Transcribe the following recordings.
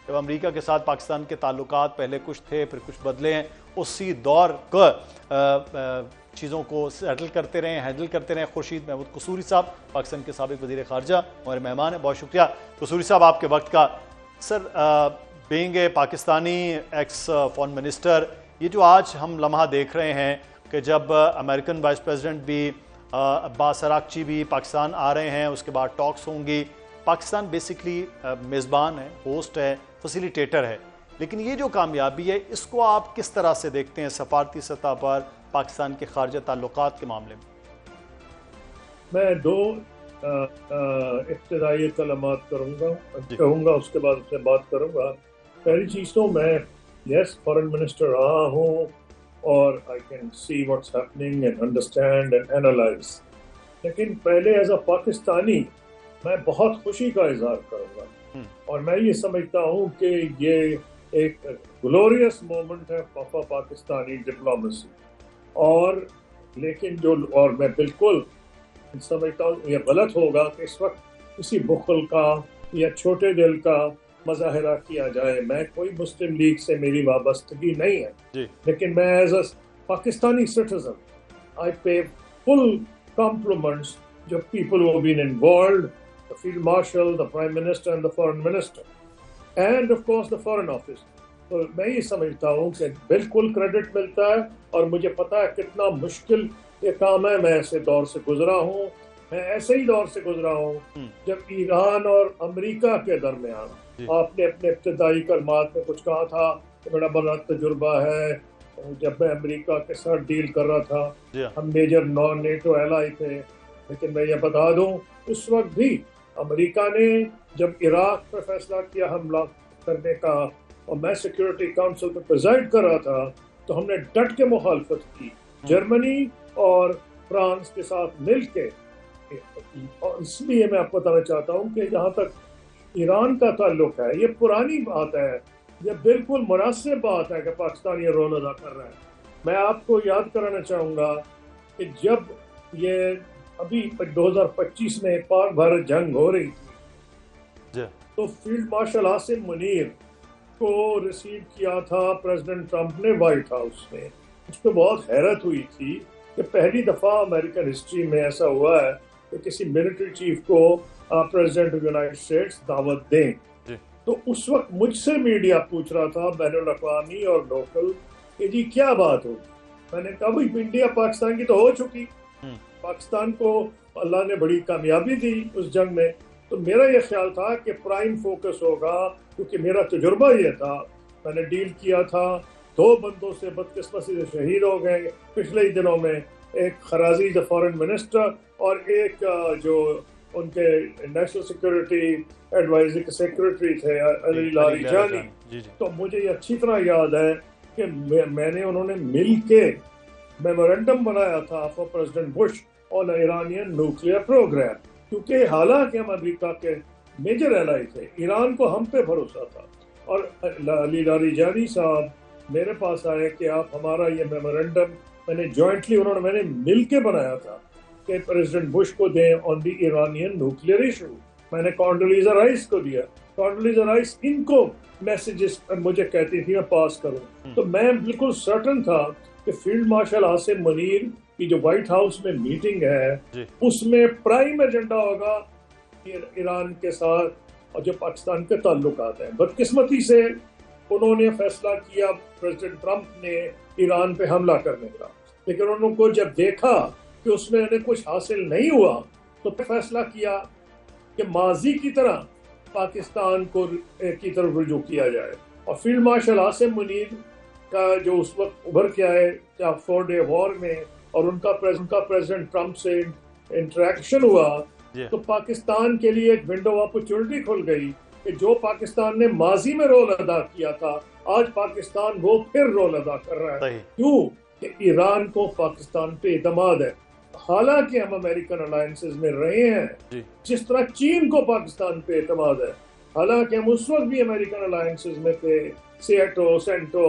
جب امریکہ کے ساتھ پاکستان کے تعلقات پہلے کچھ تھے پھر کچھ بدلے ہیں، اسی دور کا چیزوں کو سیٹل کرتے رہے ہیں، ہینڈل کرتے رہے ہیں۔ خورشید محمود قصوری صاحب پاکستان کے سابق وزیر خارجہ ہمارے مہمان ہیں، بہت شکریہ قصوری صاحب آپ کے وقت کا۔ Sir, being a Pakistani ex foreign minister, یہ جو آج ہم لمحہ دیکھ رہے ہیں کہ جب امریکن وائس پریزیڈنٹ بھی عباس اراغچی بھی پاکستان آ رہے ہیں، اس کے بعد ٹاکس ہوں گی، پاکستان بیسکلی میزبان ہے، ہوسٹ ہے، فیسیلیٹیٹر ہے، لیکن یہ جو کامیابی ہے اس کو آپ کس طرح سے دیکھتے ہیں سفارتی سطح پر پاکستان کے خارجہ تعلقات کے معاملے میں؟ میں دو ابتدائی کلمات کہوں گا، اس کے بعد اس سے بات کروں گا۔ پہلی چیز تو میں فارن منسٹر رہا ہوں اور I can see what's happening and understand and analyze، لیکن پہلے ایز اے پاکستانی میں بہت خوشی کا اظہار کروں گا، اور میں یہ سمجھتا ہوں کہ یہ ایک گلوریس مومنٹ ہے پاکستانی ڈپلومیسی، اور لیکن اور میں بالکل سمجھتا ہوں یہ غلط ہوگا کہ اس وقت کسی بخل کا یا چھوٹے دل کا مظاہرہ کیا جائے۔ میں کوئی مسلم لیگ سے میری وابستگی نہیں ہے، لیکن میں as a Pakistani citizen I pay full compliments to people who have been involved, the Field Marshal, the Prime Minister and the Foreign Minister, and of course the Foreign Office۔ تو میں یہ سمجھتا ہوں کہ بالکل کریڈٹ ملتا ہے، اور مجھے پتا ہے کتنا مشکل یہ کام ہے۔ میں ایسے دور سے گزرا ہوں، میں ایسے ہی دور سے گزرا ہوں جب ایران اور امریکہ کے درمیان آپ نے اپنے ابتدائی کلمات میں کچھ کہا تھا کہ بڑا بڑا تجربہ ہے۔ جب میں امریکہ کے ساتھ ڈیل کر رہا تھا، ہم میجر نان نیٹو ایلائی تھے، لیکن میں یہ بتا دوں اس وقت بھی امریکہ نے جب عراق پر فیصلہ کیا حملہ کرنے کا اور میں سیکیورٹی کونسل پہ پریزائڈ کر رہا تھا، تو ہم نے ڈٹ کے مخالفت کی، جرمنی اور فرانس کے ساتھ مل کے۔ اور اس لیے میں آپ کو بتانا چاہتا ہوں کہ جہاں تک ایران کا تعلق ہے، یہ پرانی بات ہے، یہ بالکل مناسب بات ہے کہ پاکستان یہ رول ادا کر رہا ہے۔ میں آپ کو یاد کرانا چاہوں گا کہ جب یہ ابھی 2025 میں پاک بھارت جنگ ہو رہی تھی، تو فیلڈ مارشل عاصم منیر کو ریسیو کیا تھا پریزیڈنٹ ٹرمپ نے وائٹ ہاؤس میں۔ اس کو بہت حیرت ہوئی تھی کہ پہلی دفعہ امریکن ہسٹری میں ایسا ہوا ہے کہ کسی ملٹری چیف کو پریزیڈنٹ آف یونائٹڈ اسٹیٹس دعوت دیں۔ تو اس وقت مجھ سے میڈیا پوچھ رہا تھا، بین الاقوامی اور لوکل، کہ جی کیا بات ہوگی۔ میں نے کہا بھائی انڈیا پاکستان کی تو ہو چکی، پاکستان کو اللہ نے بڑی کامیابی دی اس جنگ میں، تو میرا یہ خیال تھا کہ پرائم فوکس ہوگا، کیونکہ میرا تجربہ یہ تھا، میں نے ڈیل کیا تھا 2 بندوں سے بدقسمتی سے شہید ہو گئے پچھلے ہی دنوں میں، ایک خرازی جو فارن منسٹر اور ایک جو ان کے نیشنل سیکورٹی ایڈوائزری کے سیکرٹری تھے علی لاری جانی۔ تو مجھے یہ اچھی طرح یاد ہے کہ میں نے انہوں نے مل کے میمورنڈم بنایا تھا for president Bush on Iranian nuclear program, کیونکہ حالانکہ ہم امریکہ کے میجر ایلائی تھے، ایران کو ہم پہ بھروسہ تھا، اور علی لاری جانی صاحب میرے پاس آئے کہ آپ ہمارا یہ میمورنڈم میں نے جوائنٹلی میں نے مل کے بنایا تھا کہ پریزیڈنٹ بش کو دیں آن دی ایرانین نیوکلیئر ایشو۔ میں نے کانڈولیزا رائس کو دیا، کانڈولیزا رائس ان کو میسیجز مجھے کہتی تھی میں پاس کروں۔ تو میں بالکل سرٹن تھا کہ فیلڈ مارشل عاصم منیر کی جو وائٹ ہاؤس میں میٹنگ ہے اس میں پرائم ایجنڈا ہوگا ایران کے ساتھ اور جو پاکستان کے تعلقات ہیں۔ بدقسمتی سے انہوں نے فیصلہ کیا پریزیڈنٹ ٹرمپ نے ایران پہ حملہ کرنے کا، لیکن انہوں کو جب دیکھا کہ اس میں انہیں کچھ حاصل نہیں ہوا تو فیصلہ کیا کہ ماضی کی طرح پاکستان کو کی طرف رجوع کیا جائے۔ اور فیلڈ مارشل عاصم منیر کا جو اس وقت ابھر کے آئے 4 ڈے وار میں، اور ان کا پریزیڈنٹ ٹرمپ سے انٹریکشن ہوا، تو پاکستان کے لیے ایک ونڈو اپرچونٹی کھل گئی کہ جو پاکستان نے ماضی میں رول ادا کیا تھا، آج پاکستان وہ پھر رول ادا کر رہا ہے۔ کیوں کہ ایران کو پاکستان پہ اعتماد ہے، حالانکہ ہم امریکن الائنسز میں رہے ہیں، جس طرح چین کو پاکستان پہ اعتماد ہے، حالانکہ ہم اس وقت بھی امریکن الائنسز میں تھے، سیٹو، سینٹو،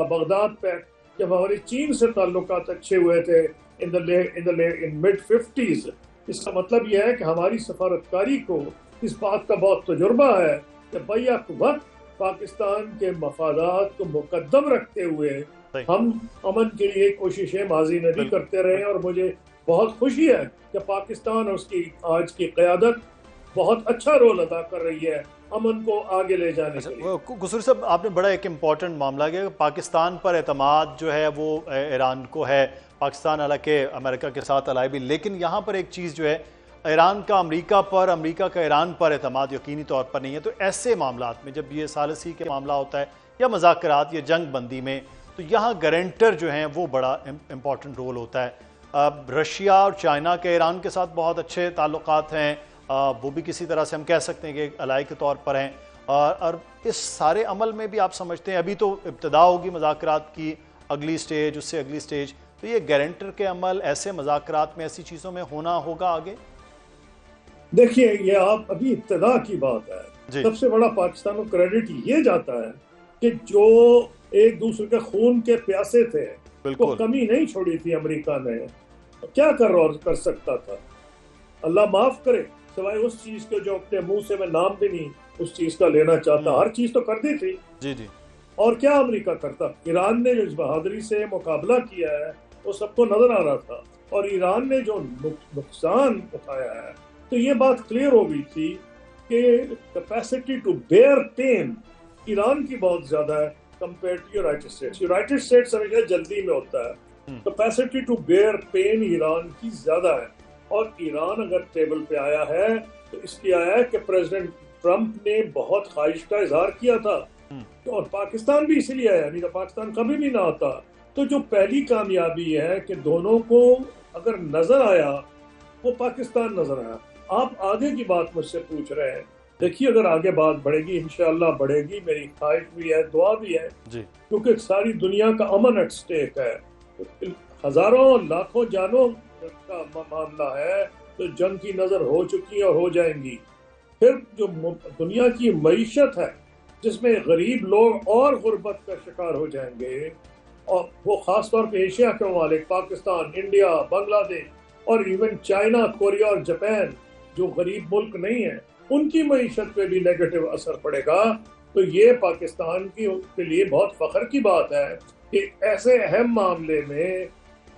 بغداد پیکٹ، جب ہماری چین سے تعلقات اچھے ہوئے تھے in mid-50s۔ اس کا مطلب یہ ہے کہ ہماری سفارتکاری کو اس بات کا بہت تجربہ ہے کہ بیک وقت پاکستان کے مفادات کو مقدم رکھتے ہوئے ہم امن کے لیے کوششیں ماضی میں بھی کرتے رہے ہیں، اور مجھے بہت خوشی ہے کہ پاکستان اور اس کی آج کی قیادت بہت اچھا رول ادا کر رہی ہے امن کو آگے لے جانے کے لیے۔ قصوری صاحب، آپ نے بڑا ایک امپورٹنٹ معاملہ کیا کہ پاکستان پر اعتماد جو ہے وہ ایران کو ہے، پاکستان حالانکہ امریکہ کے ساتھ الائی بھی، لیکن یہاں پر ایک چیز جو ہے ایران کا امریکہ پر، امریکہ کا ایران پر اعتماد یقینی طور پر نہیں ہے۔ تو ایسے معاملات میں جب یہ ثالثی کے معاملہ ہوتا ہے یا مذاکرات یا جنگ بندی میں، تو یہاں گارنٹر جو ہیں وہ بڑا امپورٹنٹ رول ہوتا ہے۔ رشیا اور چائنا کے ایران کے ساتھ بہت اچھے تعلقات ہیں، وہ بھی کسی طرح سے ہم کہہ سکتے ہیں کہ الائی کے طور پر ہیں، اور اس سارے عمل میں بھی آپ سمجھتے ہیں ابھی تو ابتدا ہوگی مذاکرات کی، اگلی سٹیج، اس سے اگلی سٹیج، تو یہ گارنٹر کے عمل ایسے مذاکرات میں ایسی چیزوں میں ہونا ہوگا آگے؟ دیکھیے، یہ آپ ابھی ابتدا کی بات ہے۔ سب سے بڑا پاکستان کو کریڈٹ یہ جاتا ہے کہ جو ایک دوسرے کے خون کے پیاسے تھے، وہ کمی نہیں چھوڑی تھی امریکہ نے۔ کیا کر سکتا تھا؟ اللہ معاف کرے، سوائے اس چیز کے جو اپنے منہ سے میں نام بھی نہیں اس چیز کا لینا چاہتا، ہر چیز تو کر دی تھی۔ اور کیا امریکہ کرتا؟ ایران نے جو اس بہادری سے مقابلہ کیا ہے وہ سب کو نظر آ رہا تھا، اور ایران نے جو نقصان اٹھایا ہے، تو یہ بات کلیئر ہو گئی تھی کہ capacity to bear pain Iran کی بہت زیادہ ہے compare to United States. United States ہمیشہ جلدی میں ہوتا ہے، capacity to bear pain Iran کی زیادہ ہے۔ اور ایران اگر ٹیبل پہ آیا ہے تو اس لیے آیا ہے کہ پریزیڈنٹ ٹرمپ نے بہت خواہش کا اظہار کیا تھا، اور پاکستان بھی اسی لیے آیا، نہیں تو پاکستان کبھی بھی نہ آتا۔ تو جو پہلی کامیابی ہے کہ دونوں کو اگر نظر آیا، وہ پاکستان نظر آیا۔ آپ آگے کی بات مجھ سے پوچھ رہے ہیں، دیکھیے اگر آگے بات بڑھے گی انشاءاللہ بڑھے گی، میری خواہش بھی ہے، دعا بھی ہے، کیونکہ ساری دنیا کا امن ایٹ سٹیک ہے، ہزاروں لاکھوں جانوں کا معاملہ ہے، تو جنگ کی نظر ہو چکی اور ہو جائیں گی۔ پھر جو دنیا کی معیشت ہے جس میں غریب لوگ اور غربت کا شکار ہو جائیں گے، اور وہ خاص طور پہ ایشیا کے ممالک، پاکستان، انڈیا، بنگلہ دیش اور ایون چائنا، کوریا اور جاپان جو غریب ملک نہیں ہیں، ان کی معیشت پہ بھی نیگیٹو اثر پڑے گا۔ تو یہ پاکستان کے لیے بہت فخر کی بات ہے کہ ایسے اہم معاملے میں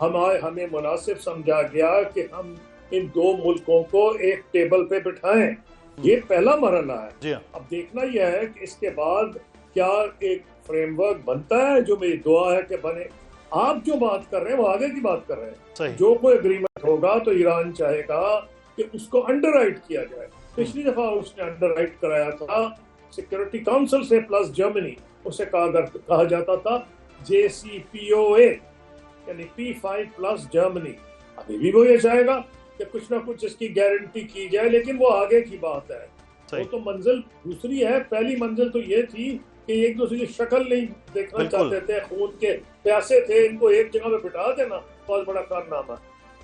ہمیں مناسب سمجھا گیا کہ ہم ان دو ملکوں کو ایک ٹیبل پہ بٹھائیں۔ یہ پہلا مرحلہ ہے۔ اب دیکھنا یہ ہے کہ اس کے بعد کیا ایک فریم ورک بنتا ہے، جو میری دعا ہے کہ بنے۔ آپ جو بات کر رہے ہیں وہ آگے کی بات کر رہے ہیں۔ جو کوئی اگریمنٹ ہوگا تو ایران چاہے گا کہ اس کو انڈر رائٹ کیا جائے۔ پچھلی دفعہ اس نے انڈر رائٹ کرایا تھا سیکورٹی کاؤنسل سے پلس جرمنی، اسے کہا جاتا تھا JCPOA، یعنی P5 پلس جرمنی۔ ابھی بھی وہ یہ چاہے گا کہ کچھ نہ کچھ اس کی گارنٹی کی جائے، لیکن وہ آگے کی بات ہے۔ وہ تو منزل دوسری ہے، پہلی منزل تو یہ تھی کہ ایک دوسرے کی شکل نہیں دیکھنا چاہتے تھے، خون کے پیاسے تھے، ان کو ایک جگہ پہ بٹھا دینا بہت بڑا کارنامہ ہے۔